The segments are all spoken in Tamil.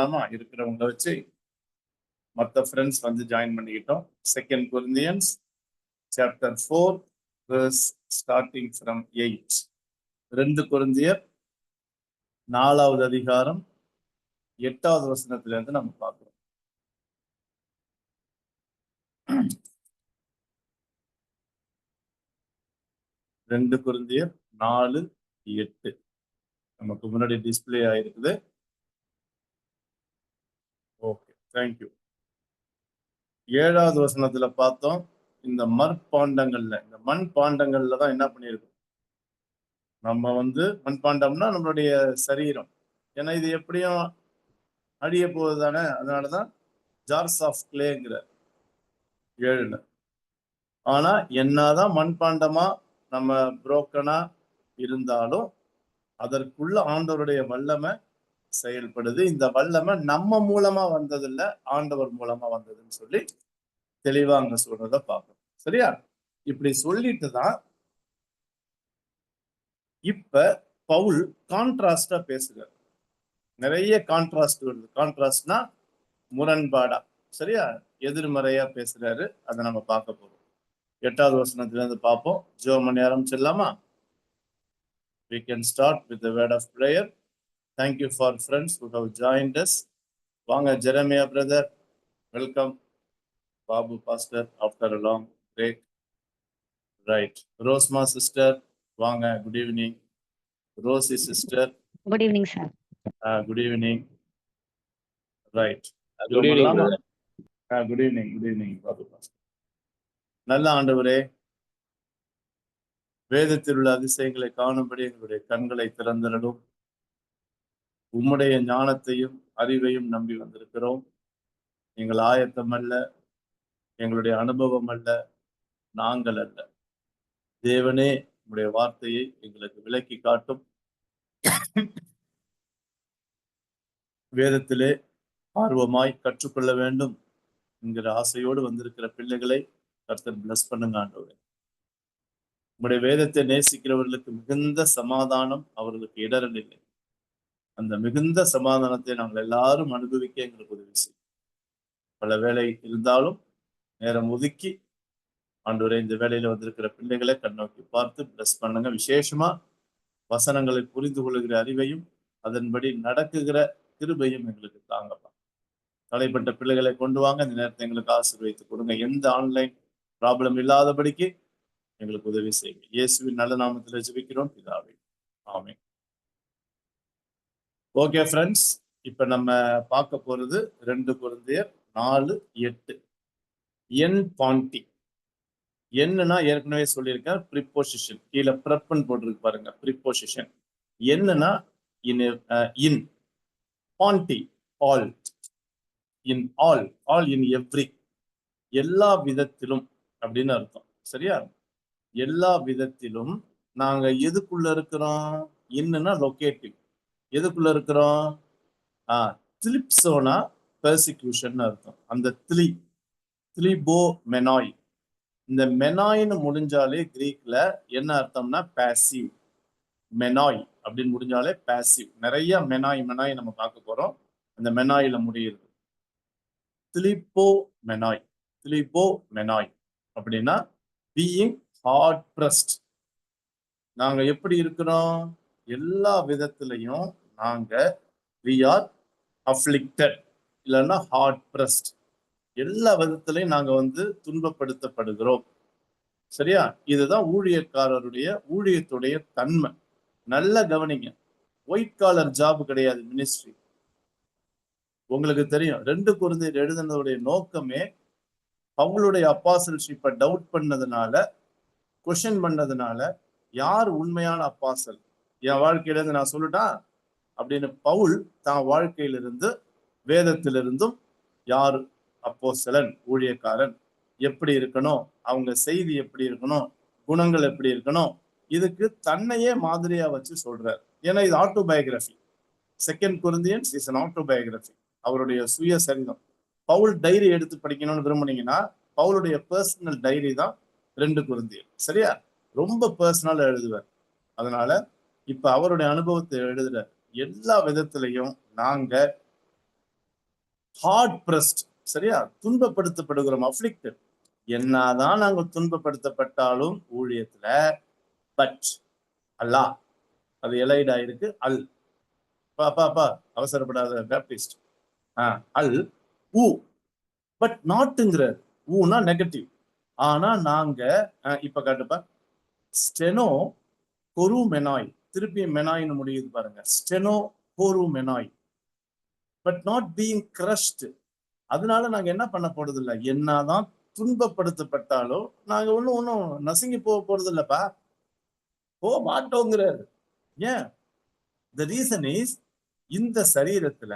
ஆமா, இருக்கிறவங்கள வச்சு மற்ற ஃப்ரெண்ட்ஸ் வந்து ஜாயின் பண்ணிக்கிட்டோம். 2 Corinthians chapter 4 verse starting from 8. 2 கொரிந்தியர் 4வது அதிகாரம் 8வது வசனத்துல இருந்து நம்ம பார்க்கிறோம். 2 கொரிந்தியர் 4:8 நமக்கு முன்னாடி டிஸ்பிளே ஆயிருக்குது. Okay, thank you. 7வது வசனத்துல பார்த்தோம், இந்த மண்பாண்டங்கள்ல தான் என்ன பண்ணியிருக்கோம், நம்ம வந்து மண்பாண்டம்னா நம்மளுடைய சரீரம். ஏன்னா இது எப்படியும் அழிய போகுது தானே, அதனாலதான் ஜார்ஸ் ஆஃப் கிளேங்கிற 7ல. ஆனா என்னதான் மண்பாண்டமா நம்ம புரோக்கனா இருந்தாலும் அதற்குள்ள ஆண்டவருடைய வல்லமை செயல்படுது. இந்த வல்லமை நம்ம மூலமா வந்ததில்ல, ஆண்டவர் மூலமா வந்ததுன்னு சொல்லி தெளிவா அங்க சொல்றத பார்க்கணும். சரியா? இப்படி சொல்லிட்டு தான் இப்ப பவுல் கான்ட்ராஸ்டா பேசுறார். நிறைய கான்ட்ராஸ்ட் வருது. கான்ட்ராஸ்ட்னா முரண்பாடா, சரியா, எதிர்மறையா பேசுறாரு. அதை நம்ம பார்க்க போறோம். 8வது வசனத்துல இருந்து பார்ப்போம். ஜெபம் பண்ணி ஆரம்பிச்சிடலாமா? We can start with the word of prayer. Thank you for friends who have joined us. வாங்க Jeremiah brother, welcome. Babu pastor after a long break. Right. Rosma sister வாங்க, good evening. Rosie sister, good evening sir. Good evening. Right, good evening. Good evening. Good evening Babu pastor. நல்ல ஆண்டவரே, வேதத்தில் உள்ள அதிசயங்களை காணும்படி எங்களுடைய கண்களை திறந்திரடும். உம்முடைய ஞானத்தையும் அறிவையும் நம்பி வந்திருக்கிறோம். எங்கள் ஆயத்தம் அல்ல, எங்களுடைய அனுபவம் அல்ல, நாங்கள் அல்ல. தேவனே, உங்களுடைய வார்த்தையை எங்களுக்கு விளக்கி காட்டும். வேதத்திலே ஆர்வமாய் கற்றுக்கொள்ள வேண்டும் என்கிற ஆசையோடு வந்திருக்கிற பிள்ளைகளை கர்த்தர் பிளஸ் பண்ணுங்க ஆண்டவரே. உங்களுடைய வேதத்தை நேசிக்கிறவர்களுக்கு மிகுந்த சமாதானம், அவர்களுக்கு இடரல் இல்லை. அந்த மிகுந்த சமாதானத்தை நாங்கள் எல்லாரும் அனுபவிக்க எங்களுக்கு உதவி செய்யும். பல வேலை இருந்தாலும் நேரம் ஒதுக்கி ஆண்டவரே இந்த வேலையில வந்திருக்கிற பிள்ளைகளை கண்ணோக்கி பார்த்து பிளஸ் பண்ணுங்க. விசேஷமா வசனங்களை புரிந்து கொள்ளுகிற அறிவையும் அதன்படி நடக்குகிற கிருபையும் எங்களுக்கு தாங்கப்பா. தலைப்பட்ட பிள்ளைகளை கொண்டு வாங்க. இந்த நேரத்தை எங்களுக்கு ஆசீர்வதித்து கொடுங்க. எந்த ஆன்லைன் ப்ராப்ளம் இல்லாதபடிக்கு எங்களுக்கு உதவி செய்யுங்க. இயேசுவின் நல்ல நாமத்தில் ஜெபிக்கிறோம் பிதாவே, ஆமென். ஓகே ஃப்ரெண்ட்ஸ், இப்ப நம்ம பார்க்க போறது 2 கொரிந்தியர் 4:8. என் பாண்டி. என்னன்னா ஏற்கனவே சொல்லியிருக்கேன், ப்ரிப்போசிஷன். கீழே ப்ரெப்னு போட்டிருக்கு பாருங்க, ப்ரிப்போசிஷன். என்னன்னா இன் பாண்டி, all, in all, all in every, எல்லா விதத்திலும் அப்படின்னு அர்த்தம். சரியா? எல்லா விதத்திலும் நாங்க எதுக்குள்ள இருக்கிறோம்? இன்னுன்னா லொகேட்டிவ். எதுக்குள்ள இருக்கிறோம்? திலிப்சோனா பெர்சிக்யூஷன் அர்த்தம். அந்த திலிபோ மெனாய், இந்த மெனாய்னு முடிஞ்சாலே கிரீக்ல என்ன அர்த்தம்னா பாசிவ். மெனாய் அப்படின்னு முடிஞ்சாலே பாசிவ். நிறைய மெனாய் நம்ம பார்க்க போறோம். அந்த மெனாயில முடியுது திலிபோ மெனாய். திலிபோ மெனாய் அப்படின்னா பீயிங் ஹார்ட் பிரஸ்ட். நாங்க எப்படி இருக்கிறோம்? எல்லா விதத்திலையும் நாங்க we are afflicted, இல்லைன்னா ஹார்ட் பிரஸ்ட். எல்லா விதத்திலையும் நாங்க வந்து துன்பப்படுத்தப்படுகிறோம். சரியா? இதுதான் ஊழியக்காரருடைய ஊழியத்துடைய தன்மை. நல்ல கவனிங்க. ஒயிட் காலர் ஜாப் கிடையாது மினிஸ்ட்ரி. உங்களுக்கு தெரியும், 2 கொரிந்தியர் எழுதினதுடைய நோக்கமே பவுலுடைய அப்பாசல்ஷிப்பை டவுட் பண்ணதுனால, கொஸ்டின் பண்ணதுனால, யார் உண்மையான அப்பாசல் என் வாழ்க்கையில இருந்து நான் சொல்லட்டா அப்படின்னு பவுல் தான் வாழ்க்கையிலிருந்து வேதத்திலிருந்தும் யார் அப்போஸ்தலன் ஊழியக்காரன் எப்படி இருக்கணும், அவங்க செய்தி எப்படி இருக்கணும், குணங்கள் எப்படி இருக்கணும், இதுக்கு தன்னையே மாதிரியா வச்சு சொல்றாரு. ஏன்னா இது autobiography. 2 Corinthians is an autobiography. அவருடைய சுயசரிதம். பவுல் டைரி எடுத்து படிக்கணும்னு விரும்புனீங்கன்னா பவுலுடைய பர்சனல் டைரி தான் 2 கொரிந்தியர். சரியா? ரொம்ப பர்சனலா எழுதுவார். அதனால இப்ப அவருடைய அனுபவத்தை எழுதுற எல்லா விதத்திலையும் நாங்க ஹார்ட் பிரஸ்ட், சரியா, துன்பப்படுத்தப்படுகிறோம், அஃப்ளிக்டட். என்னதான் நாங்கள் துன்பப்படுத்தப்பட்டாலும் ஊழியத்துல, பட் அல்லாஹ், அது எலைட் ஆயிருக்கு, அல், பா அவசரப்படாத Baptist, Al who, but நாட்டுங்கிறார். Una negative. ஆனா நாங்க இப்ப காட்டுப்பா, ஸ்டெனோ கொரு மெனாய், திருப்பி மெனாய்னு முடியுது பாருங்க, ஸ்டெனோ கொரு மெனாய், பட் நாட் பீயிங் கிரஷ்ட். அதனால நாங்க என்ன பண்ண போறது இல்லை, என்னதான் துன்பப்படுத்தப்பட்டாலும் நாங்க ஒன்னும் நசுங்கி போக போறது இல்லப்பா, போக மாட்டோங்கிறாரு. ஏன்? த ரீசன் இஸ், இந்த சரீரத்துல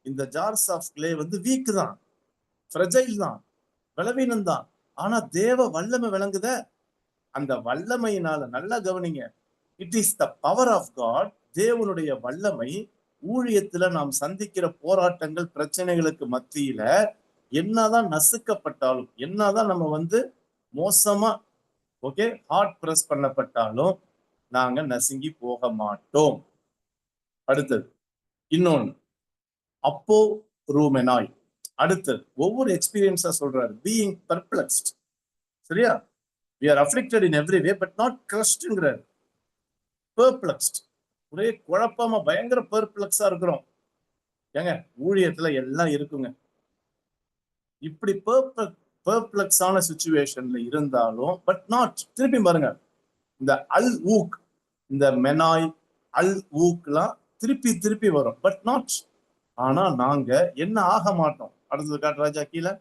இந்த ஜார்ஸ் ஆஃப் கிளே வந்து வீக் தான், ஃப்ரெஜைல் தான், பலவீனம் தான். ஆனா தேவ வல்லமை விளங்குத. அந்த வல்லமையினால நல்லா கவனிங்க, it is the power of God. தேவனுடைய வல்லமை ஊழியத்துல நாம் சந்திக்கிற போராட்டங்கள், பிரச்சனைகளுக்கு மத்தியில என்னதான் நசுக்கப்பட்டாலும், என்னதான் நம்ம வந்து மோசமா ஓகே ஹார்ட் பிரஸ் பண்ணப்பட்டாலும் நாங்க நசுங்கி போக மாட்டோம். அடுத்தது இன்னொன்னு, அப்போ ரூமெனாய். அடுத்தது ஒவ்வொரு எக்ஸ்பீரியன்ஸா சொல்றாரு, பீயிங் பர்ப்ளெக்ஸ்ட், சரியா, we are afflicted in every way but not crushed-ங்கிறார். perplexed, ஒரே குழப்பமா பயங்கர பெர்ப்ளெக்ஸா இருக்கிறோம். ஏங்க ஊழியத்துல எல்லாம் இருக்குங்க. இப்படி பெர்ப்ளெக்ஸான சிச்சுவேஷன்ல இருந்தாலும் பட் நாட், திருப்பி பாருங்க, இந்த அல் ஊக், இந்த மெனாய், அல் ஊக்லாம் திருப்பி திருப்பி வரும், பட் நாட். ஆனா நாங்க என்ன ஆக மாட்டோம். அடுத்தது காட்டு ராஜா, கீழே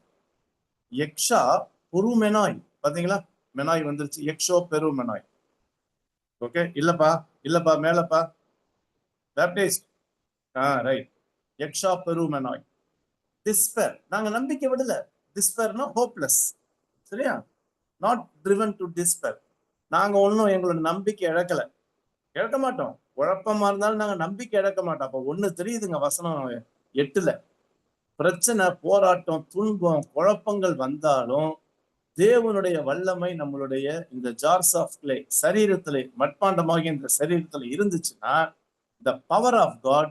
எக்ஷா பொரு மெனாய், பாத்தீங்களா, மெனாய் வந்துருச்சு, எக்ஷோ பெரு மெனாய். ஓகே, இல்லப்பா மேலப்பா பேப்டிஸ்ட், ரைட், எக்ஷா பெரு மெனாய். டிஸ்பேர், நாங்க நம்பிக்கை விடல. டிஸ்பேர்னா ஹோப்லெஸ், சரியா, நாட் ட்ரிவன் டு டிஸ்பேர். நாங்க ஒன்னும் எங்களோட நம்பிக்கை இழக்கல, இழக்க மாட்டோம். குழப்பமா இருந்தாலும் நாங்க நம்பிக்கை இழக்க மாட்டோம். அப்ப ஒண்ணு தெரியுதுங்க, வசனம் 8ல, பிரச்சனை, போராட்டம், துன்பம், குழப்பங்கள் வந்தாலும் தேவனுடைய வல்லமை நம்மளுடைய இந்த ஜார்ஸ் ஆஃப் கிளே, சரீரத்திலே, மட்பாண்டமாகிய இந்த சரீரத்துல இருந்துச்சுன்னா, the power of God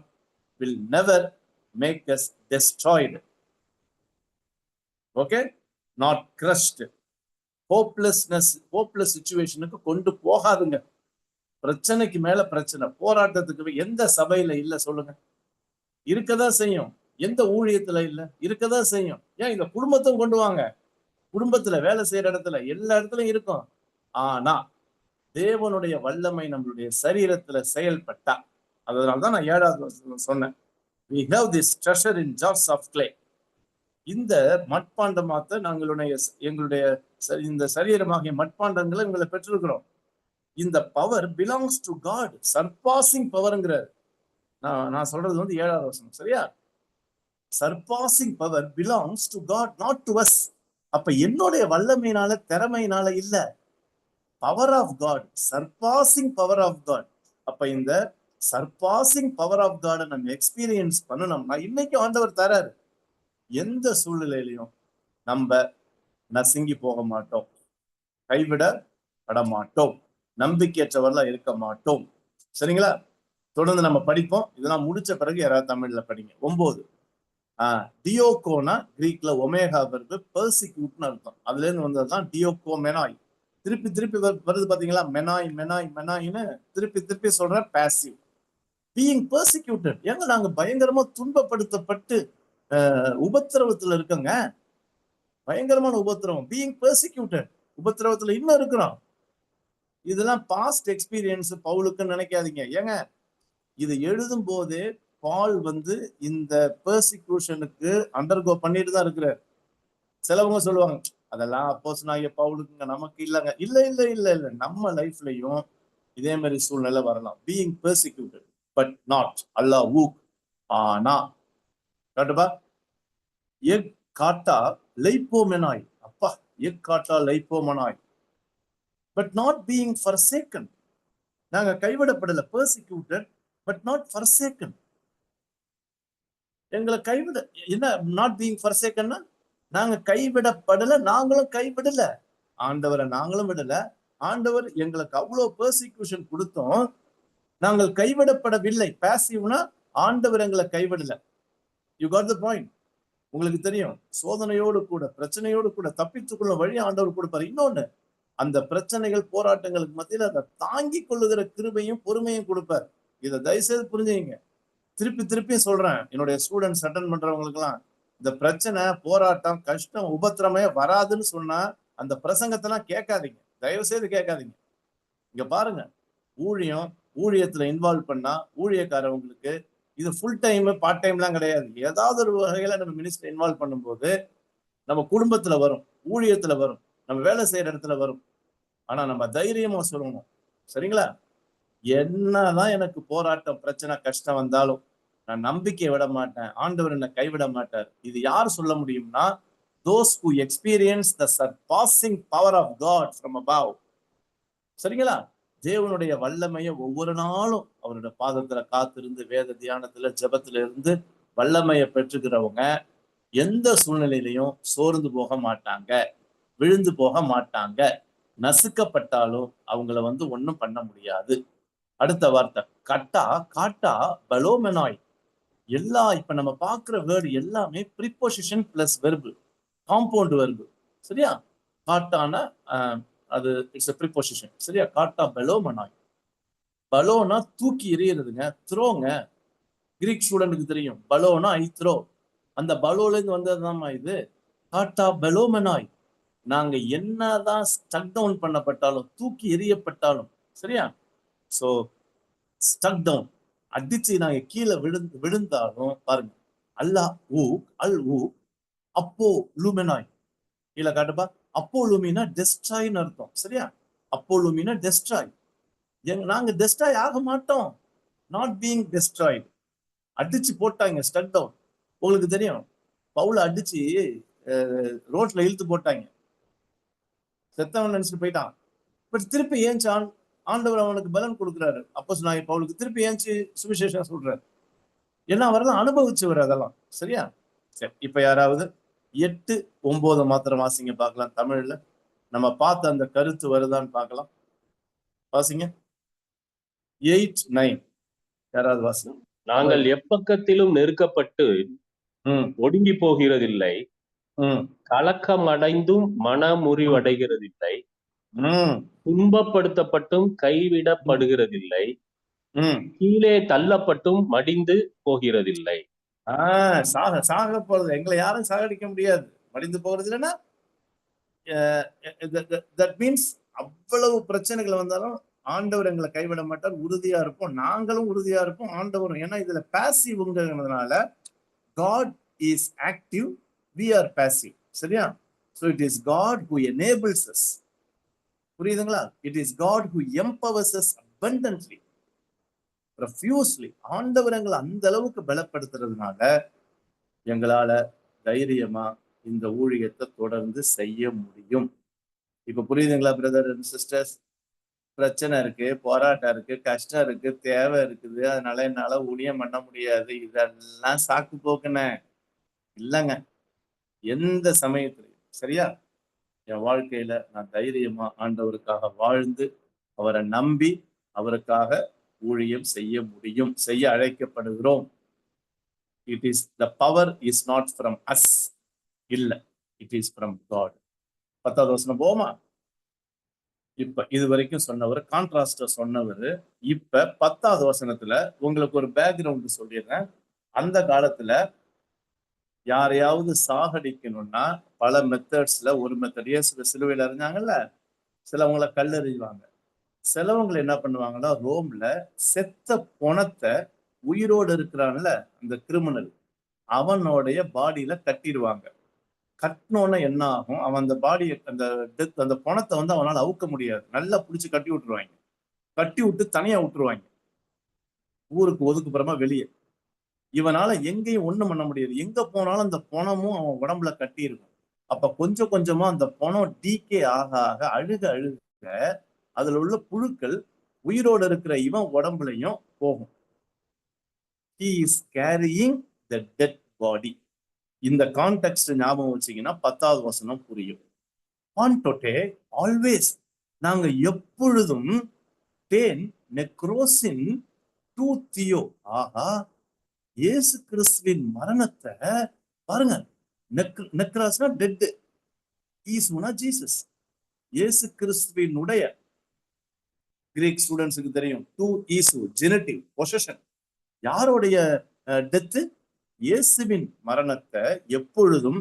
will never make us destroyed. Okay, not crushed. hopeless situationக்கு கொண்டு போகாதுங்க. பிரச்சனைக்கு மேல பிரச்சனை, போராட்டத்துக்கு எந்த சபையில இல்ல சொல்லுங்க? இருக்கதான் செய்யும். எந்த ஊழியத்துல இல்ல? இருக்கதான் செய்யும். ஏன், இந்த குடும்பத்தையும் கொண்டு வாங்க, குடும்பத்துல, வேலை செய்யற இடத்துல, எல்லா இடத்துலயும் இருக்கும். ஆனா தேவனுடைய வல்லமை நம்மளுடைய சரீரத்துல செயல்பட்டா, அதனால்தான் நான் 7வது சொன்னேன், we have this treasure in jars of clay. இந்த மட்பாண்டமாத்த எங்களுடைய இந்த சரீரமாகிய மட்பாண்டங்களை எங்களை பெற்றிருக்கிறோம். இந்த power belongs to God, surpassing பவர்ங்கிறார். நான் சொல்றது வந்து 7வது வசனம், சரியா, surpassing power belongs to God, not to us. அப்ப என்னுடைய வல்லமையினால, திறமையினால இல்ல, power of God, surpassing power of God. அப்ப இந்த சர்பாசிங் பவர் ஆஃப் காட் நம்ம எக்ஸ்பீரியன்ஸ் பண்ணணும்னா இன்னைக்கு ஆண்டவர் தராரு. எந்த சூழ்நிலையிலையும் நம்ம நசுங்கி போக மாட்டோம், கைவிடப்பட மாட்டோம், நம்பிக்கையற்றவர்களா இருக்க மாட்டோம். சரிங்களா? தொடர்ந்து நம்ம படிப்போம். இதெல்லாம் முடிச்ச பிறகு யாராவது தமிழ்ல படிங்க. 9, டியோகோனா கிரீக்ல ஒமேகா வருது, பெர்சிக்யூட்னு அர்த்தம். அதுல இருந்து வந்ததுதான் டியோகோ மெனாய். திருப்பி திருப்பி வருது பாத்தீங்களா, மெனாய் மெனாய் மெனாய்னு திருப்பி திருப்பி சொல்ற பாசிவ். பீயிங் பெர்சிக்யூட்டட், ஏங்க நாங்க பயங்கரமா துன்பப்படுத்தப்பட்டு உபத்திரவத்துல இருக்கங்க, பயங்கரமான உபத்திரவம். பீயிங் பெர்சிக்யூட்டட், உபத்திரவத்துல இன்னும் இருக்கிறோம். இதெல்லாம் பாஸ்ட் எக்ஸ்பீரியன்ஸ் பவுலுக்குன்னு நினைக்காதீங்க. ஏங்க இது எழுதும் போதே பால் வந்து இந்த பெர்சிக்யூஷனுக்கு அண்டர்கோ பண்ணிட்டு தான் இருக்கிறார். சிலவங்க சொல்லுவாங்க, அதெல்லாம் அப்போஸ்தலனாகிய பவுலுக்குங்க, நமக்கு இல்லைங்க. இல்ல இல்ல இல்ல இல்ல, நம்ம லைஃப்லயும் இதே மாதிரி சூழ்நிலை வரலாம். பீயிங் பெர்சிக்யூட்டட் பட் நாட் அல்லா ஊக். ஆனா காட்டுப்பா, எக் காட்டா லைப்போமெனாய், அப்பா, எக் காட்டா லைப்போமெனாய், பட் நாட் பீயிங் ஃபர்சேக்கன். நாங்க கைவிடப்படல, பெர்சிக்யூட்டட் பட் நாட் ஃபர்சேக்கன். எங்களை கைவிட என்ன, நாட் பீயிங் ஃபர்சேக்கன்னா நாங்க கைவிடப்படல, நாங்களும் கைவிடல. ஆண்டவரை நாங்களும் விடல. ஆண்டவர் எங்களுக்கு அவ்வளவு பெர்சிக்யூஷன் கொடுத்தோம், நாங்கள் கைவிடப்படவில்லை. பாசிவ்னா ஆண்டவர் எங்களை கைவிடல. You got the point. உங்களுக்கு தெரியும், சோதனையோடு கூட பிரச்சனையோடு கூட தப்பித்துக்குள்ள வழி ஆண்டவர் கொடுப்பாரு. இன்னொன்னு, அந்த பிரச்சனைகள் போராட்டங்களுக்கு மத்தியில அதை தாங்கி கொள்ளுகிற கிருபையும் பொறுமையும் கொடுப்பார். இதை தயவுசெய்து புரிஞ்சுங்க. திருப்பி திருப்பி சொல்றேன், என்னுடைய ஸ்டூடெண்ட்ஸ் அட்டன் பண்றவங்களுக்கு எல்லாம், இந்த பிரச்சனை போராட்டம் கஷ்டம் உபத்திரமே வராதுன்னு சொன்னா அந்த பிரசங்கத்தெல்லாம் கேட்காதீங்க, தயவு செய்து கேட்காதீங்க. இங்க பாருங்க, ஊழியத்துல இன்வால்வ் பண்ணா ஊழியக்காரவங்களுக்கு இது ஃபுல் டைம் பார்ட் டைம்லாம் கிடையாது. ஏதாவது ஒரு வகையில நம்ம மினிஸ்டர் இன்வால்வ் பண்ணும்போது நம்ம குடும்பத்துல வரும், ஊழியத்துல வரும், நம்ம வேலை செய்யற இடத்துல வரும். ஆனா நம்ம தைரியமா சொல்லணும், சரிங்களா? என்னதான் எனக்கு போராட்டம் பிரச்சனை கஷ்டம் வந்தாலும் நான் நம்பிக்கையை விட மாட்டேன், ஆண்டவர் என்னை கைவிட மாட்டார். இது யார் சொல்ல முடியும்னா, those who experience the surpassing power of God from above. சரிங்களா? தேவனுடைய வல்லமையை ஒவ்வொரு நாளும் அவருடைய பாதத்துல காத்திருந்து வேத தியானத்துல ஜபத்துல இருந்து வல்லமையை பெற்றுக்கிறவங்க எந்த சூழ்நிலையிலையும் சோர்ந்து போக மாட்டாங்க, விழுந்து போக மாட்டாங்க. நசுக்கப்பட்டாலும் அவங்கள ஒண்ணும் பண்ண முடியாது. அடுத்த வார்த்தை காட்டா பலோமெனாய். இப்ப நம்ம பாக்குற வேர்டு எல்லாமே preposition plus verb, compound verb. சரியா? காட்டான அது இட்ஸ் ப்ரிபோசிஷன். சரியா? காட்டா பலோமெனாய். பலோனா தூக்கி எறியறதுங்க, த்ரோங்க. கிரீக் ஸ்டூடெண்ட்டுக்கு தெரியும், பலோனா ஐ த்ரோ. அந்த பலோல இருந்து வந்ததுதான்மா இது. காட்டா பலோமெனாய். நாங்க என்னதான் ஸ்டக் டவுன் பண்ணப்பட்டாலும், தூக்கி எறியப்பட்டாலும், சரியா? சோ ஸ்டக் டவுன், அடிச்சு நாங்க கீழே விழுந்தாலும் பாருங்க, அல்லா ஊ அல் ஊ அப்போ லூமெனாய். கீழே காட்டுப்பா. அப்போ லூமினா டெஸ்ட்ராய்ன்னு அர்த்தம். சரியா? அப்போ லூமினா டெஸ்ட்ராய். நாங்க டெஸ்ட்ராய் ஆக மாட்டோம், நாட் பீயிங் டெஸ்ட்ராய்டு. அடிச்சு போட்டாங்க ஸ்டக் டவுன். உங்களுக்கு தெரியும், பவுல அடிச்சு ரோட்ல இழுத்து போட்டாங்க, செத்தவன் நினைச்சிட்டு போயிட்டான். பட் திருப்பி ஏஞ்சான், ஆண்டவர் அவனுக்கு பலன் கொடுக்குறாரு. அப்போஸ்தலனாகிய பவுலுக்கு திருப்பி ஏஞ்சி சுவிசேஷம் சொல்றாரு. ஏன்னா அவரெல்லாம் அனுபவிச்சவர் அதெல்லாம். சரியா? சரி, இப்ப யாராவது 8, 9 மாத்திரம் வாசிங்க பார்க்கலாம் தமிழ்ல. நம்ம பார்த்த அந்த கருத்து வருதான்னு பார்க்கலாம். வாசிங்க. 8, 9 யாராவது வாசிங்க. நாங்கள் எப்பக்கத்திலும் நெருக்கப்பட்டு ஒடுங்கி போகிறதில்லை, கலக்கம் அடைந்தும் மனமுறிவடைகிறதில்லை, துன்பப்படுத்தப்பட்டும் கைவிடப்படுகிறதில்லை, கீழே தள்ளப்பட்டும் மடிந்து போகிறதில்லை. சாக போறது எங்களை யாரும் சாகடிக்க முடியாது. மடிந்து போகிறது இல்லைன்னா தட் மீன்ஸ் அவ்வளவு பிரச்சனைகள் வந்தாலும் ஆண்டவர் எங்களை கைவிட மாட்டார், உறுதியா இருப்போம், நாங்களும் உறுதியா இருப்போம், ஆண்டவரும். ஏன்னா இதுல பாசிவ்ங்கிறதுனால God is active, we are passive. சரியா? So it is God who enables us. புரியுதுங்களா? It is God who empowers us abundantly, profusely. ஆண்டவர் எங்களை அந்த அளவுக்கு பலப்படுத்துறதுனால எங்களால தைரியமா இந்த ஊழியத்தை தொடர்ந்து செய்ய முடியும். இப்ப புரியுதுங்களா பிரதர் அண்ட் சிஸ்டர்ஸ்? பிரச்சனை இருக்கு, போராட்டம் இருக்கு, கஷ்டம் இருக்கு, தேவை இருக்குது, அதனால என்னால ஊழியம் பண்ண முடியாது, இதெல்லாம் சாக்கு போக்குன இல்லைங்க. எந்த சமயத்திலையும், சரியா, என் வாழ்க்கையில நான் தைரியமா ஆண்டவருக்காக வாழ்ந்து அவரை நம்பி அவருக்காக ஊழியம் செய்ய முடியும், செய்ய அழைக்கப்படுகிறோம். It is the power is not from us, இல்ல, இட் இஸ் ஃப்ரம் காட். 10வது வசனம் போமா. இப்ப இது வரைக்கும் சொன்னவர், கான்ட்ராஸ்ட சொன்னவர், இப்ப 10வது வசனத்துல உங்களுக்கு ஒரு பேக்ரவுண்ட் சொல்லிடுறேன். அந்த காலத்துல யாரையாவது சாகடிக்கணும்னா பல மெத்தட்ஸ்ல ஒரு மெத்தட், இயேசு சிலுவையில அறிஞ்சாங்கல்ல, சிலவங்களை கல்லெறிவாங்க, சிலவங்களை என்ன பண்ணுவாங்கன்னா ரோம்ல செத்த பொணத்தை உயிரோடு இருக்கிறான்ல அந்த கிரிமினல், அவனுடைய பாடியில கட்டிடுவாங்க. கட்டினோன்னு என்ன ஆகும், அவன் அந்த பாடியை அந்த பணத்தை அவனால அவுக்க முடியாது, நல்லா பிடிச்சி கட்டி விட்டுருவாங்க. கட்டி விட்டு தனியா விட்டுருவாங்க ஊருக்கு ஒதுக்குப்புறமா வெளியே. இவனால எங்கேயும் ஒண்ணும் பண்ண முடியாது, எங்க போனாலும் அந்த பணமும் அவன் உடம்புல கட்டி இருக்கும். அப்ப கொஞ்சம் கொஞ்சமா அந்த பணம் டீகே ஆக ஆக அழுக அழுக அதுல உள்ள புழுக்கள் உயிரோடு இருக்கிற இவன் உடம்புலையும் போகும். He is carrying the dead body. இந்த கான்டெக்ட் ஞாபகம் வச்சீங்கன்னா 10வது வசனம் புரியும். பான்டோட்டே ஆல்வேஸ், நாங்க எப்பொழுதும் டேன் நெக்ரோசின் டூ தியோ, ஆஹா, இயேசு கிறிஸ்துவின் மரணத்தை பாருங்க, நெக்ராஸ்னா டெட், ஈசுனா ஜீசஸ். இயேசு கிறிஸ்துவினுடைய, கிரீக் ஸ்டூடெண்ட்ஸுக்கு தெரியும், டு ஈசு ஜெனட்டிவ் பொசஷன். யாருடைய டெத்து? இயேசுவின் மரணத்தை எப்பொழுதும்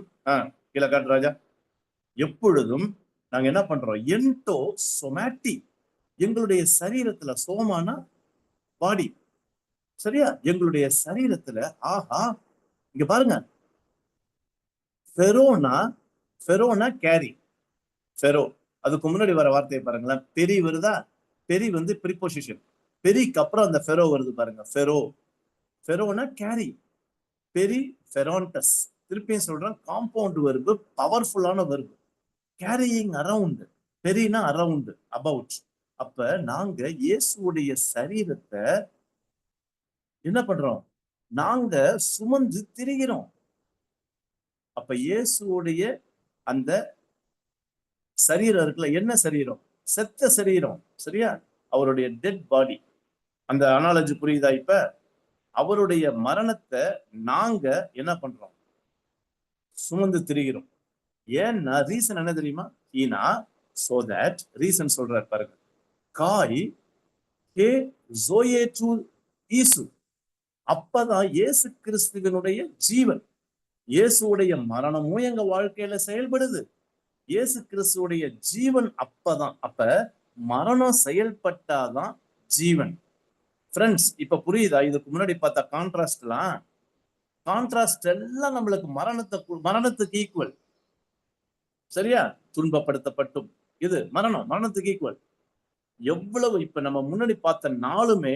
கீழே காட்டு ராஜா, எப்பொழுதும் நாங்க என்ன பண்றோம்? என்டோ சொமாட்டி, எங்களுடைய சரீரத்துல, சோமானா பாடி, சரியா? எங்களுடைய சரீரத்துல, ஆஹா இங்க பாருங்க, ஃபெரோனா கேரி, ஃபெரோ, அதுக்கு முன்னாடி வர வார்த்தையை பாருங்களேன். பெரி வருதா? பெரி வந்து ப்ரிபோசிஷன், பெரிக்கு அப்புறம் அந்த ஃபெரோ வருது பாருங்க, ஃபெரோனா கேரி, பெரி ஃபெரான்டஸ். திருப்பியும் சொல்றேன், காம்பவுண்ட் வெர்பு, பவர்ஃபுல்லான வெர்பு. கேரியிங் அரவுண்ட், பெரினா அரவுண்ட், அபவுட். அப்ப நாங்க இயேசுடைய சரீரத்தை என்ன பண்றோம்? நாங்க சுமந்து திரிகிறோம். அப்ப இயேசுடைய அந்த சரீரம் இருக்குல்ல, என்ன சரீரம்? செத்த சரீரம், சரியா? அவருடைய டெட் பாடி. அந்த அனாலஜி புரியுதா? இப்ப அவருடைய மரணத்தை நாங்க என்ன பண்றோம்? சுமந்து திரிகிறோம். ஏன்னா ரீசன் என்ன தெரியுமா? ஈனா சோ தட், ரீசன் சொல்றாரு பாருங்க, காய் ஹே ஜோயே டு ஈசு. அப்பதான் இயேசு கிறிஸ்துவனுடைய ஜீவன், இயேசுடைய மரணமும் எங்க வாழ்க்கையில செயல்படுது. இயேசு கிறிஸ்துடைய ஜீவன் அப்பதான். அப்ப மரணம் செயல்பட்டாதான் ஜீவன். ஃப்ரெண்ட்ஸ், இப்ப புரியுதா? இதுக்கு முன்னாடி பார்த்த கான்ட்ராஸ்ட் எல்லாம் நம்மளுக்கு மரணத்துக்கு ஈக்குவல், சரியா? துன்பப்படுத்தப்பட்டும் இது மரணத்துக்கு ஈக்குவல். எவ்வளவு இப்ப நம்ம முன்னாடி பார்த்த நாளுமே,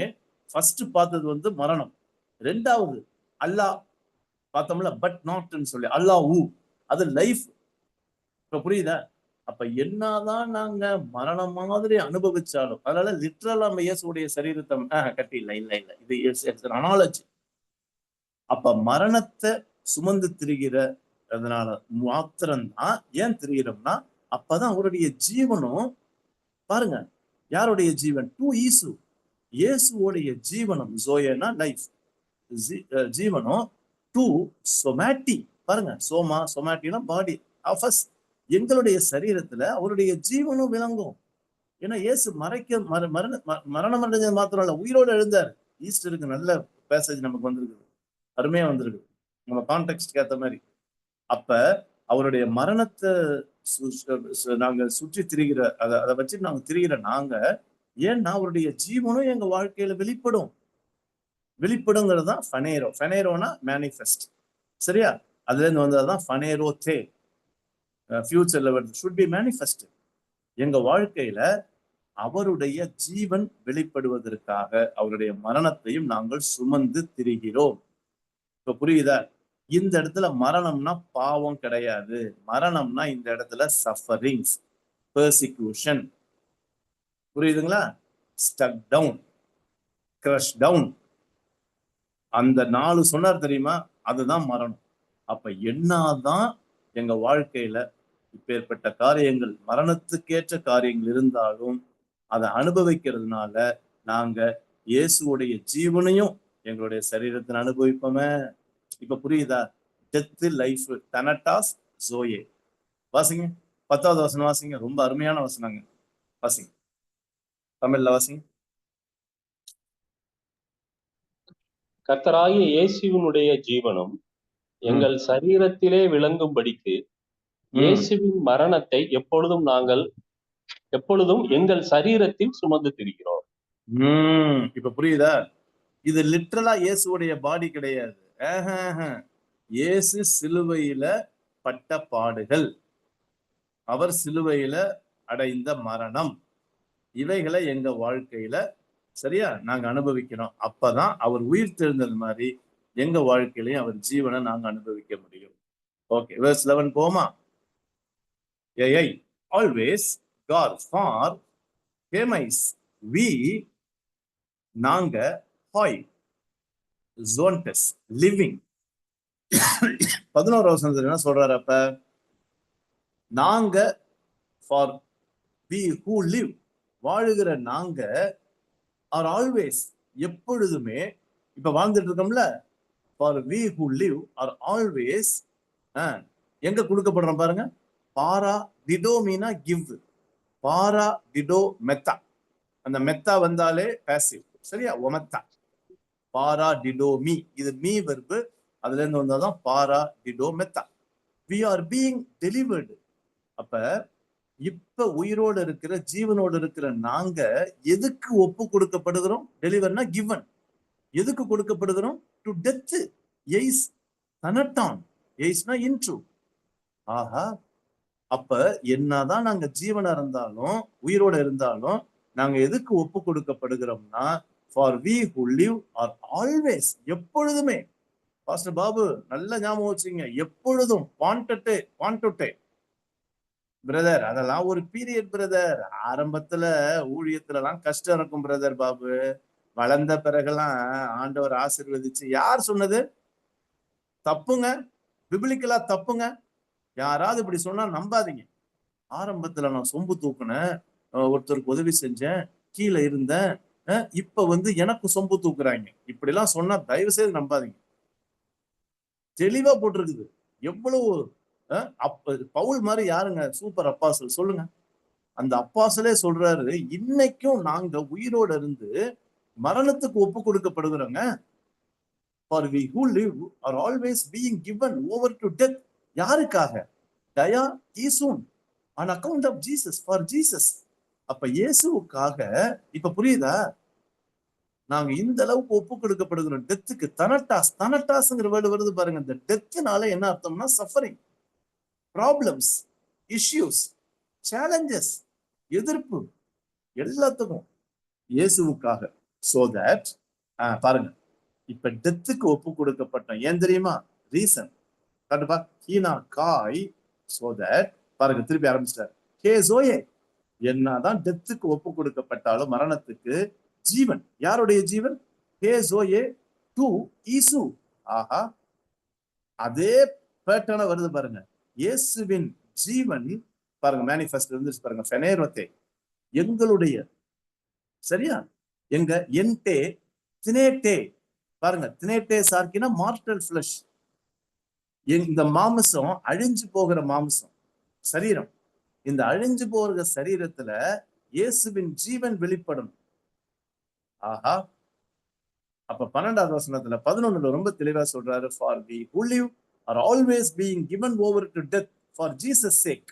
ஃபர்ஸ்ட் பார்த்தது வந்து மரணம், ரெண்டாவது அல்லாஹ் பார்த்தோம்ல, பட் நாட்னு சொல்லி அல்லாஹ், அது லைஃப். இப்ப புரியுதா? அப்ப என்னதான் நாங்க மரணம் மாதிரி அனுபவிச்சாலும், அதனால லிட்டரலா நம்ம இயேசுடைய சரீரத்தை கட்டி இல்ல, இது அனாலஜி. அப்ப மரணத்தை சுமந்து திரிகிற அதனால மாத்திரம்தான். ஏன் திரிகிறோம்னா, அப்பதான் அவருடைய ஜீவனும், பாருங்க, யாருடைய ஜீவன்? டு ஈசு, இயேசுடைய ஜீவனம், ஜோயனா லைஃப், ஜீவனம் டு சொமாட்டி, பாருங்க, சொமாட்டினா பாடி ஆஃபஸ், எங்களுடைய சரீரத்துல அவருடைய ஜீவனும் விளங்கும். ஏன்னா இயேசு மரணம் அடைஞ்சது மாத்திரம் இல்ல, உயிரோடு எழுந்தார். ஈஸ்டருக்கு நல்ல பேசேஜ் நமக்கு வந்திருக்கு, அருமையா வந்திருக்கு, நம்ம கான்டெக்ஸ்ட்க்கு ஏத்த மாதிரி. அப்ப அவருடைய மரணத்தை நாங்க சுற்றி திரிகிற, அதை வச்சு நாங்க திரிகிற நாங்க, ஏன்னா அவருடைய ஜீவனும் எங்க வாழ்க்கையில வெளிப்படுங்கிறது தான் ஃபனேரோ. ஃபனேரோனா மேனிஃபெஸ்ட், சரியா? அதுல இருந்து வந்ததுதான் ஃபனேரோ தே, ஃபியூச்சர்ல வருது, ஷுட் பி மேனிஃபெஸ்ட். எங்க வாழ்க்கையில அவருடைய ஜீவன் வெளிப்படுவதற்காக அவருடைய மரணத்தையும் நாங்கள் சுமந்து திரிகிறோம். இப்ப புரியுதா? இந்த இடத்துல மரணம்னா பாவம் கிடையாது. மரணம்னா இந்த இடத்துல சஃபரிங்ஸ், பெர்சிக்யூஷன். புரியுதுங்களா? ஸ்டக் டவுன், கிரஷ் டவுன், அந்த 4 சொன்னார் தெரியுமா? அதுதான் மரணம். அப்ப என்னதான் எங்க வாழ்க்கையில இப்பேற்பட்ட காரியங்கள், மரணத்துக்கேற்ற காரியங்கள் இருந்தாலும், அதை அனுபவிக்கிறதுனால நாங்க இயேசுடைய ஜீவனையும் எங்களுடைய சரீரத்தை அனுபவிப்போமே. இப்ப புரியுதா? டெத், லைஃப், தனட்டாஸ், ஜோயே. வாசிங்க 10வது வசனம் வாசிங்க, ரொம்ப அருமையான வசனங்க, வாசிங்க, தமிழ்ல வாசிங்க. கர்த்தராகிய இயேசுவினுடைய ஜீவனும் எங்கள் சரீரத்திலே விளங்கும்படிக்கு இயேசுவின் மரணத்தை எப்பொழுதும் எங்கள் சரீரத்தில் சுமந்து திரிகிறோம். இப்ப புரியுதா? இது லிட்டரலா இயேசுடைய பாடி கிடையாது. இயேசு சிலுவையில பட்ட பாடுகள், அவர் சிலுவையில அடைந்த மரணம், இவைகளை எங்க வாழ்க்கையில, சரியா, நாங்க அனுபவிக்கிறோம். அப்பதான் அவர் உயிர் தெழுந்தது மாதிரி எங்க வாழ்க்கையிலையும் அவர் ஜீவனை நாங்க அனுபவிக்க முடியும். ஓகே, verse 11 போமா? ஆல்வேஸ் God for ஹேமைஸ் we, நாங்க ஹாய் ஜோன்டஸ் லிவிங். 11வது வசனத்துல என்ன சொல்றாரு? அப்ப நாங்க ஃபார் we who live, வாழுகிற நாங்க, ஆர் ஆல்வேஸ், எப்பொழுதுமே, இப்ப வாழ்ந்துட்டு இருக்கோம்ல, for we who live are always எங்க கொடுக்கப்படுறோம் பாருங்க, பாரா டிடோ மீனா கிவ், பாரா டிடோ மெத்தா. அந்த மெத்தா வந்தாலே பாசிவ், சரியா? ஒமெத்தா, பாரா டிடோ மீ, இது மீ வெர்பு, அதுல இருந்து வந்தாதான் பாரா டிடோ மெத்தா. We are being delivered. அப்ப இப்ப உயிரோடு இருக்கிற, ஜீவனோடு இருக்கிற நாங்க எதுக்கு ஒப்பு கொடுக்கப்படுகிறோம்? டெலிவர்னா கிவன். எதுக்கு கொடுக்கப்படுகிறோம்? To death. எய்ஸ் தனட்டான், எய்ஸ்னா இன்ட்ரு. ஆஹா, அப்ப என்னதான் நாங்க ஜீவனா இருந்தாலும், உயிரோட இருந்தாலும், நாங்க எதுக்கு ஒப்பு கொடுக்கப்படுகிறோம்னா, for we who live are always, எப்பொழுதுமே. பாஸ்டர் பாபு நல்ல ஞாபகம் வச்சுங்க, எப்பொழுதும், வாண்டட்டே பிரதர், அதெல்லாம் ஒரு பீரியட் பிரதர். ஆரம்பத்துல ஊழியத்துல எல்லாம் கஷ்டம் இருக்கும் பிரதர் பாபு. வளர்ந்த பிறகுலாம் ஆண்டவர் ஆசீர்வதிச்சு. யார் சொன்னது? தப்புங்க, பிபிலிக்கலா தப்புங்க. யாராவது இப்படி சொன்னா நம்பாதீங்க. ஆரம்பத்துல நான் சொம்பு தூக்குனேன், ஒருத்தருக்கு உதவி செஞ்சேன், கீழே இருந்தேன், இப்ப எனக்கு சொம்பு தூக்குறாங்க, இப்படி எல்லாம் சொன்னா தயவு செய்து நம்பாதீங்க. தெளிவா போட்டிருக்குது. எவ்வளவு அப்ப பவுல் மாதிரி யாருங்க சூப்பர் அப்பாசல் சொல்லுங்க. அந்த அப்பாசலே சொல்றாரு, இன்னைக்கும் நாங்க உயிரோட இருந்து மரணத்துக்கு ஒப்பு கொடுக்கப்படுகிறோங்க. For we who live are always being given over to death. யாருக்காக? தயா Yishun, on account of Jesus, for Jesus. அப்ப இயேசுவுக்காக. இப்ப புரியுதா? நாங்க இந்த அளவுக்கு ஒப்பு கொடுக்கப்படுகிறோம் டெத்துக்கு. தனட்டாஸ்ங்கிற வேர்டு வருது பாருங்க. இந்த டெத்துனால என்ன அர்த்தம்னா சஃபரிங், ப்ராப்ளம்ஸ், இஷ்யூஸ், சேலஞ்சஸ், எதிர்ப்பு, எல்லாத்துக்கும் இயேசுவுக்காக. சோ தட் பாருங்க, இப்ப டெத்துக்கு ஒப்பு கொடுக்கப்பட்டோம். ஏன் தெரியுமா? ரீசன் கண்டிப்பா ஹீனா காய். சோ தட் பாருங்க, திருப்பி ஆரம்பிச்சிட்டார். ஹே ஜோயே, என்னதான் டெத்துக்கு ஒப்பு கொடுக்கப்பட்டாலும் மரணத்துக்கு, ஜீவன், யாருடைய ஜீவன்? ஹே ஜோயே டு ஈசு. ஆஹா, அதே பேட்டர்னா வருது பாருங்க. இயேசுவின் ஜீவன் பாருங்க, மேனிஃபெஸ்ட் இருந்துச்சு பாருங்க, ஃபெனேரோத்தே, எங்களுடைய, சரியா? எங்க என்டே தினேட்டே, பாருங்க, தினேட்டே சார்க்கினா மார்டல் ஃபிளஷ். இந்த மாமிசம் அழிஞ்சு போகிற மாமிசம் சரீரம். இந்த அழிஞ்சு போகிற சரீரத்துல இயேசுவின் ஜீவன் வெளிப்படும். ஆஹா, அப்ப 12வது வசனத்துல 11ல ரொம்ப தெளிவா சொல்றாரு, for we who live are always being given over to death for Jesus' sake,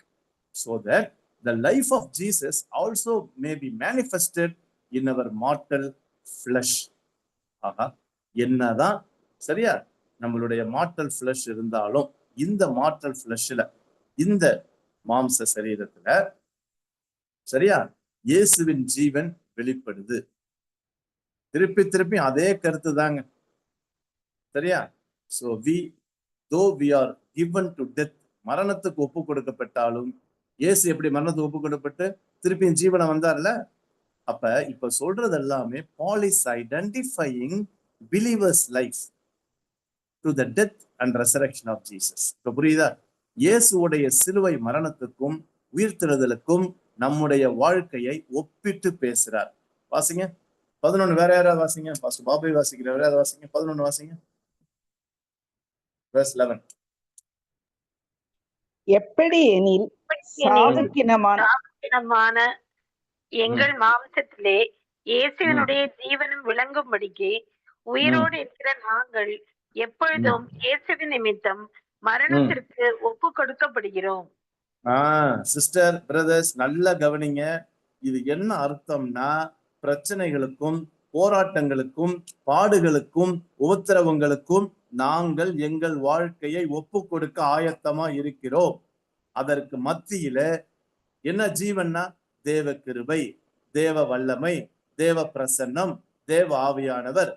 so that the life of Jesus also may be manifested in our mortal flesh. ஆஹா, என்னதான் சரியா நம்மளுடைய மார்டல் ஃபிளஷ் இருந்தாலும், இந்த மார்டல் ஃபிளஷ்ல, இந்த மாம்ச சரீரத்துல, சரியா, இயேசுவின் ஜீவன் வெளிப்படுது. திருப்பி திருப்பி அதே கருத்து தாங்க, சரியா? So we are given to death, மரணத்துக்கு ஒப்பு கொடுக்கப்பட்டாலும், இயேசு எப்படி மரணத்துக்கு ஒப்பு கொடுக்கப்பட்டு திருப்பியும் ஜீவனை வந்தார்ல. அப்ப இப்ப சொல்றது எல்லாமே Paul is identifying believers' life to the death and resurrection of Jesus. இப்ப புரியுதா? இயேசுடைய சிலுவை மரணத்துக்கும் உயிர்த்தெழுதலுக்கும் நம்முடைய வாழ்க்கையை ஒப்பிட்டு பேசுறார். வாசிங்க 11. வேற யாராவது வாசிங்க. பாஸ்டர் பாபு வாசிக்கிற, வேற யாராவது வாசிங்க. 11 வாசிங்க, verse 11. எப்படி எனில் சாவுக்கினமான எங்கள் மாம்சத்திலே இயேசுவினுடைய ஜீவனும் விளங்கும்படிக்கு உயிரோடு இருக்கிற நாங்கள் எப்பொழுதும் இயேசுவின் நிமித்தம் மரணத்திற்கு ஒப்பு கொடுக்கப்படுகிறோம். சிஸ்டர் பிரதர்ஸ் நல்லா கவனிங்க. இது என்ன அர்த்தம்னா, பிரச்சனைகளுக்கும் போராட்டங்களுக்கும் பாடுகளுக்கும் உபத்திரவங்களுக்கும் நாங்கள் எங்கள் வாழ்க்கையை ஒப்பு கொடுக்க ஆயத்தமா இருக்கிறோம். அதற்கு மத்தியில என்ன ஜீவன்னா? தேவ கிருபை, தேவ வல்லமை, தேவ பிரசன்னம், தேவ ஆவியானவர்,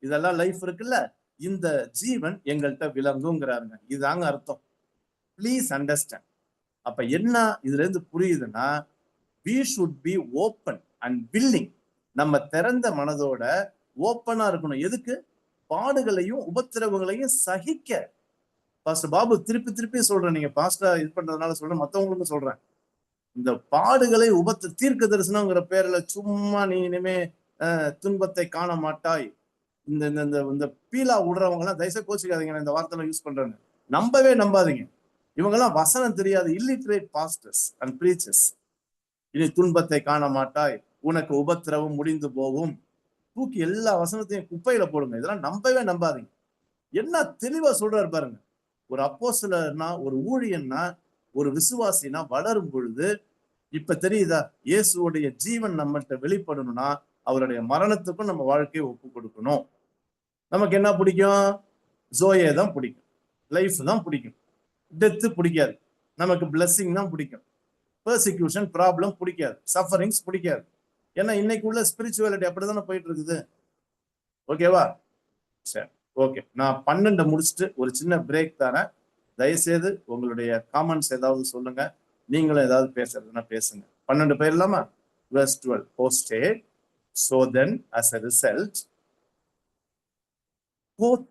இதெல்லாம் லைஃப் இருக்குல்ல, இந்த ஜீவன் எங்கள்கிட்ட விளங்குங்கிறாருங்க. இதுதாங்க அர்த்தம். Please understand. அப்ப என்ன இதுல இருந்து புரியுதுன்னா, we should be open and willing. நம்ம திறந்த மனதோட ஓப்பனா இருக்கணும். எதுக்கு? பாடுகளையும் உபத்திரவங்களையும் சகிக்க. பாஸ்டர் பாபு திருப்பி திருப்பி சொல்றேன், நீங்க பாஸ்டா இது பண்றதுனால சொல்றேன், மத்தவங்களுக்கும் சொல்றேன். இந்த பாடுகளை தீர்க்க தரிசனங்கிற பேர்ல சும்மா நீ இனிமே துன்பத்தை காண மாட்டாய், இந்த பீலா விடுறவங்க எல்லாம் தயவுசெய்து கோச்சிக்காதீங்க, நான் இந்த வார்த்தையில யூஸ் பண்றேன்னு நம்பவே நம்பாதீங்க. இவங்கெல்லாம் வசனம் தெரியாது இல்லிட்ரேட் பாஸ்டர்ஸ் அண்ட் பிரீச்சர்ஸ். இனி துன்பத்தை காண மாட்டாய், உனக்கு உபத்திரவம் முடிந்து போகும். தூக்கி எல்லா வசனத்தையும் குப்பையில போடுங்க. இதெல்லாம் நம்பவே நம்பாதீங்க. என்ன தெளிவா சொல்றாரு பாருங்க. ஒரு அப்போஸ்தலர்னா, ஒரு ஊழியன்னா, ஒரு விசுவாசினா வளரும் பொழுது இப்ப தெரியுதா, இயேசுடைய ஜீவன் நம்மகிட்ட வெளிப்படணும்னா அவருடைய மரணத்துக்கும் நம்ம வாழ்க்கையை ஒப்பு கொடுக்கணும். நமக்கு என்ன பிடிக்கும்? ஜோயே தான் பிடிக்கும், லைஃப் தான் பிடிக்கும், டெத்து பிடிக்காது. நமக்கு பிளெஸிங் தான் பிடிக்கும், பெர்சிக்யூஷன் ப்ராப்ளம் பிடிக்காது, சஃபரிங்ஸ் பிடிக்காது. ஏன்னா இன்னைக்கு உள்ள ஸ்பிரிச்சுவாலிட்டி அப்படிதானே போயிட்டு இருக்குது. ஓகேவா? சரி, ஓகே. நான் 12 முடிச்சுட்டு ஒரு சின்ன பிரேக் தரேன். தயவுசெய்து உங்களுடைய காமெண்ட்ஸ் ஏதாவது சொல்லுங்க. நீங்களும் ஏதாவது பேசுறதுன்னா பேசுங்க. 12 பேர் இல்லாமா? verse 12 posted, so then as a result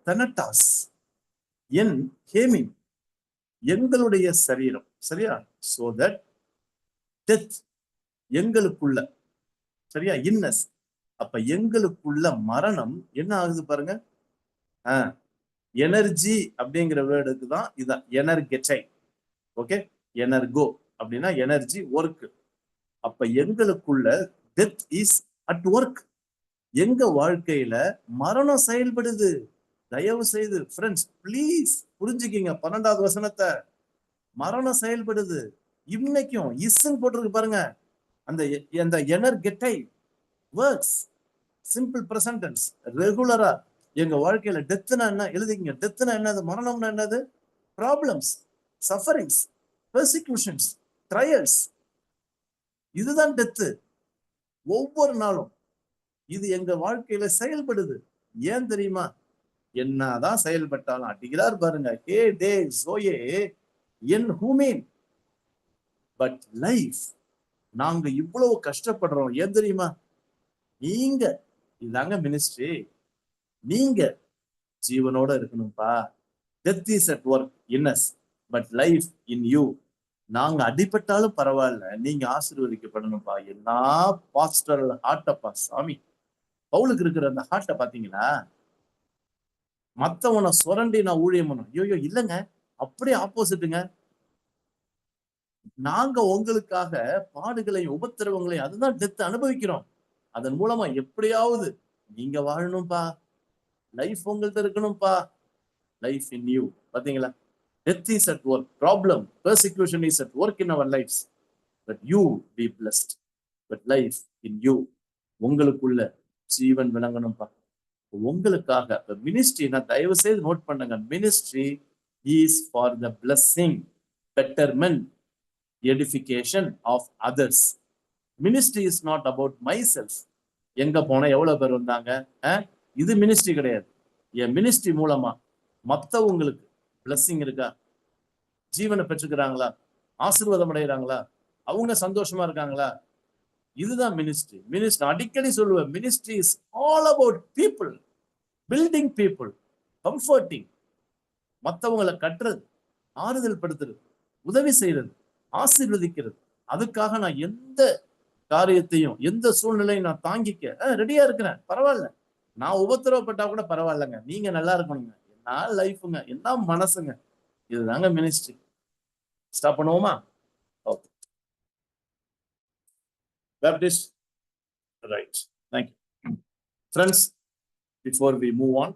thanatos என் ஹேமின் எங்களுடைய சரீரம், சரியா? so that death எங்களுக்குள்ள, சரியா? இன்னஸ், அப்ப எங்களுக்குள்ள மரணம் என்ன ஆகுது பாருங்க. எனர்ஜி அப்படிங்கிற வேர்டுக்கு தான் இதான் எனர்கெட்டை. ஓகே, எனர்கோ அப்படின்னா எனர்ஜி, ஒர்க். அப்ப எங்களுக்குள்ள டெத் இஸ் அட் ஒர்க். எங்க வாழ்க்கையில மரணம் செயல்படுது. தயவு செய்து ஃப்ரெண்ட்ஸ் ப்ளீஸ் புரிஞ்சுக்கிங்க 12வது வசனத்தை. மரணம் செயல்படுது. இன்னைக்கும் இஸ்ன்னு போட்டிருக்கு பாருங்க. அந்த எனர்கெட்டை ஒர்க்ஸ், சிம்பிள் பிரசன்ட் டென்ஸ், ரெகுலரா எங்க வாழ்க்கையில டெத்னா என்ன எழுதிங்க. டெத்னா என்னது? மரணம்னா என்னது? Problems, sufferings, persecutions, trials. இதுதான் டெத்து. ஒவ்வொரு நாளும் இது எங்க வாழ்க்கையில செயல்படுது. ஏன் தெரியுமா? என்னதான் செயல்பட்டாலும் அடிக்கிறார் பாருங்க. ஹே டே ஜோயே என் ஹூமேன் பட் லைஃப். நாங்க இவ்வளவு கஷ்டப்படுறோம். ஏன் தெரியுமா? நீங்க இதாங்க மினிஸ்ட்ரி. நீங்க ஜீவனோட இருக்கணும்பா. Death is at work in us but life in you. நாங்க அடிபட்டாலும் பரவாயில்ல, நீங்க ஆசீர்வதிக்கப்படணும்பா. என்ன பாஸ்டரல் ஹார்ட்டப்பா சாமி. பவுலுக்கு இருக்கிற அந்த ஹார்ட்டை பாத்தீங்களா? மத்தவனை சுரண்டி நான் ஊழியம் பண்ணும். ஐயோ இல்லைங்க, அப்படியே ஆப்போசிட்டுங்க. நாங்க உங்களுக்காக பாடுகளையும் உபத்திரவங்களையும், அதுதான் டெத் அனுபவிக்கிறோம். அதன் மூலமா எப்படியாவது நீங்க வாழணும்பா, லைஃப் உங்கள்ட்ட இருக்கணும்பா. Life in you. பாத்தீங்களா? Death is at work, problem, persecution is at work in our lives, but you be blessed, but life in you. உங்களுக்குள்ள ஜீவன் விளங்கணும்பா. உங்களுக்காக மினிஸ்ட்ரி, நான் தயவு செய்து நோட் பண்ணுங்க, ministry is for the blessing, betterment, edification of others. Ministry is not about myself. எங்க போனா எவ்வளவு பேர் வந்தாங்க, இது மினிஸ்ட்ரி கிடையாது. என் மினிஸ்ட்ரி மூலமா மத்தவங்களுக்கு பிளஸிங் இருக்கா, ஜீவனை பெற்றுக்கிறாங்களா, ஆசீர்வாதம் அடைகிறாங்களா, அவங்க சந்தோஷமா இருக்காங்களா, இதுதான் மினிஸ்ட்ரி. மினிஸ்ட்ரி அடிக்கடி சொல்லுவேன், ministry is all about people, building people, comforting, மற்றவங்களை கட்டுறது, ஆறுதல் படுத்துறது, உதவி செய்யறது, ஆசீர்வதிக்கிறது. அதுக்காக நான் எந்த காரியத்தையும் எந்த சூழ்நிலையும் நான் தாங்கிக்க ரெடியா இருக்கிறேன். பரவாயில்ல, நான் உபத்திரவப்பட்டா கூட பரவாயில்லங்க, நீங்க நல்லா இருக்கணுங்க. என்ன லைஃபுங்க, என்ன மனசுங்க. இதுதாங்க மினிஸ்ட்ரி. ஸ்டாப் பண்ணுவோமா? Okay. Baptist, right. Thank you. Friends, before we move on,